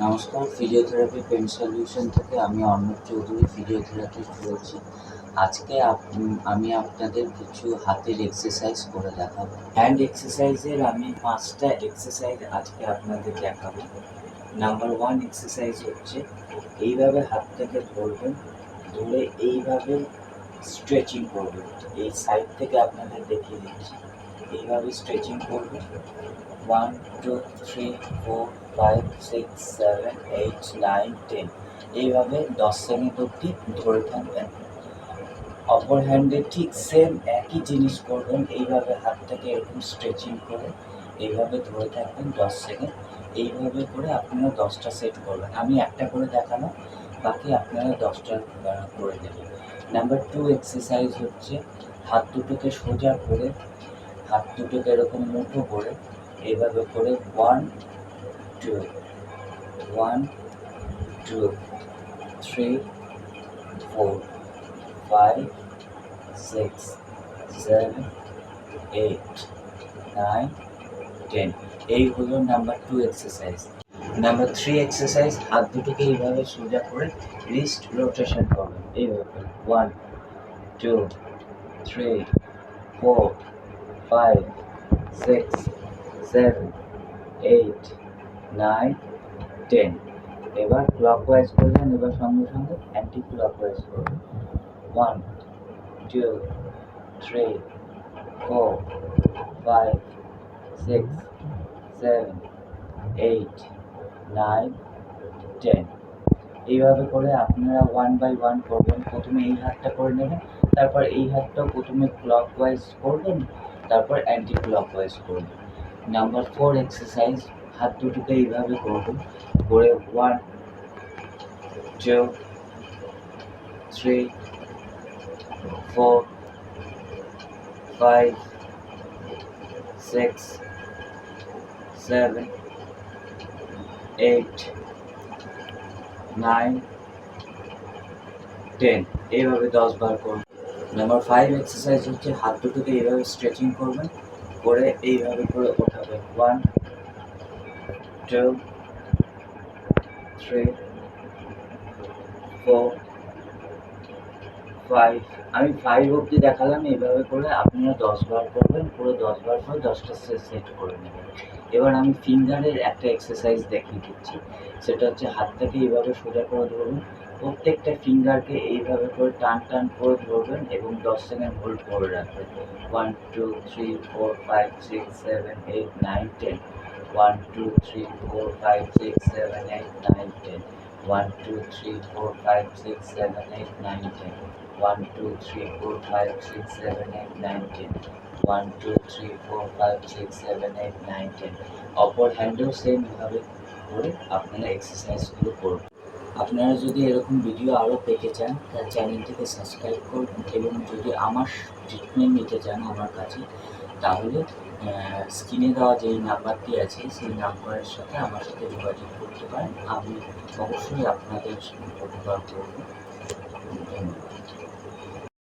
নমস্কার, physiotherapy pen solution থেকে আমি অর্ণব চৌধুরী, ফিজিওথেরাপিস্ট বলছি। আজকে আমি আপনাদের কিছু হাতের এক্সারসাইজ করে দেখাবো। হ্যান্ড এক্সারসাইজের আমি 5টা এক্সারসাইজ আজকে আপনাদের দেখাবো। নাম্বার 1 এক্সারসাইজ হচ্ছে এইভাবে হাতটাকে ধরবেন, ধরে এইভাবে স্ট্রেচিং করবেন। এই সাইড থেকে আপনাদের দেখিয়ে দিচ্ছি। এইভাবে স্ট্রেচিং করবেন। 1, 2, 3, 4, 5, 6, 7, 8, 9, 10 এইভাবে 10 সেকেন্ড অবধি ধরে থাকবেন। অপর হ্যান্ডে ঠিক সেম একই জিনিস করবেন। এইভাবে হাতটাকে এরকম স্ট্রেচিং করে এইভাবে ধরে থাকবেন 10 সেকেন্ড। এইভাবে করে আপনারা 10টা সেট করবেন। আমি একটা করে দেখালাম, বাকি আপনারা 10টা করে নেবেন। নাম্বার 2 এক্সারসাইজ হচ্ছে হাত দুটোকে সোজা করে, হাত দুটোকে এরকম মুঠো করে এইভাবে করে 1, 2, 1, 2, 3, 4, 5, 6, 7, 8, 9, 10 এই হলো নাম্বার 2 এক্সারসাইজ। নাম্বার 3 এক্সারসাইজ হাত দুটোকে এইভাবে সোজা করে রিস্ট রোটেশন করবেন। এইভাবে 1, 2, 3, 4, 5, 6, 7, 8, 9, 10 এবার ক্লকওয়াইজ করবেন। এবার সঙ্গে সঙ্গে অ্যান্টি ক্লকওয়াইজ করবেন। 1, 2, 3, 4, 5, 6, 7, 8, 9, 10 এইভাবে করে আপনারা 1 বাই 1 করবেন। প্রথমে এই হাতটা করে নেবেন, তারপর এই হাতটাও প্রথমে ক্লকওয়াইজ করবেন, তারপর অ্যান্টি ক্লকওয়াইজ করবেন। নাম্বার 4 এক্সারসাইজ হাত দুটোকে এইভাবে করবেন, করে 1, 2, 3, 4, 5, 6, 7, 8, 9, 10 এইভাবে 10 বার করবেন। নাম্বার 5 এক্সারসাইজ হচ্ছে হাত দুটোকে এইভাবে স্ট্রেচিং করবেন, করে এইভাবে করে ওঠাবেন। 1, 2, 3, 4, 5 আমি 5 অবধি দেখালাম। এইভাবে করে আপনারা 10 বার করবেন, পুরো 10 বার করে 10টা সেট করে নেবেন। এবার আমি ফিঙ্গারের একটা এক্সারসাইজ দেখিয়ে দিচ্ছি। সেটা হচ্ছে হাতটাকে এইভাবে সোজা করে ধরবেন, প্রত্যেকটা ফিঙ্গারকে এইভাবে করে টান টান করে ধরবেন এবং 10 সেকেন্ড হোল্ড করে রাখবেন। 1, 2, 3, 4, 5, 6, 7, 8, 9, 10 1, 2, 3, 4, 5, 6, 7, 8, 9, 10 1, 2, 3, 4, 5, 6, 7, 8, 9, 10 1, 2, 3, 4, 5, 6, 7, 8, 9, 10 1, 2, 3, 4, 5, 6, 7, 8, 9, 10 অপর হ্যান্ডেও সেম ভাবে করে আপনারা এক্সারসাইজগুলো করবেন। আপনারা যদি এরকম ভিডিও আরও পেতে চান তার চ্যানেলটিকে সাবস্ক্রাইব করবেন, এবং যদি আমার ট্রিটমেন্ট নিতে চান আমার কাছে, তাহলে স্ক্রিনে দেওয়া যেই নাম্বারটি আছে সেই নাম্বারের সাথে আমার সাথে যোগাযোগ করতে পারেন। আমি অবশ্যই আপনাদের উপকার করব। ধন্যবাদ।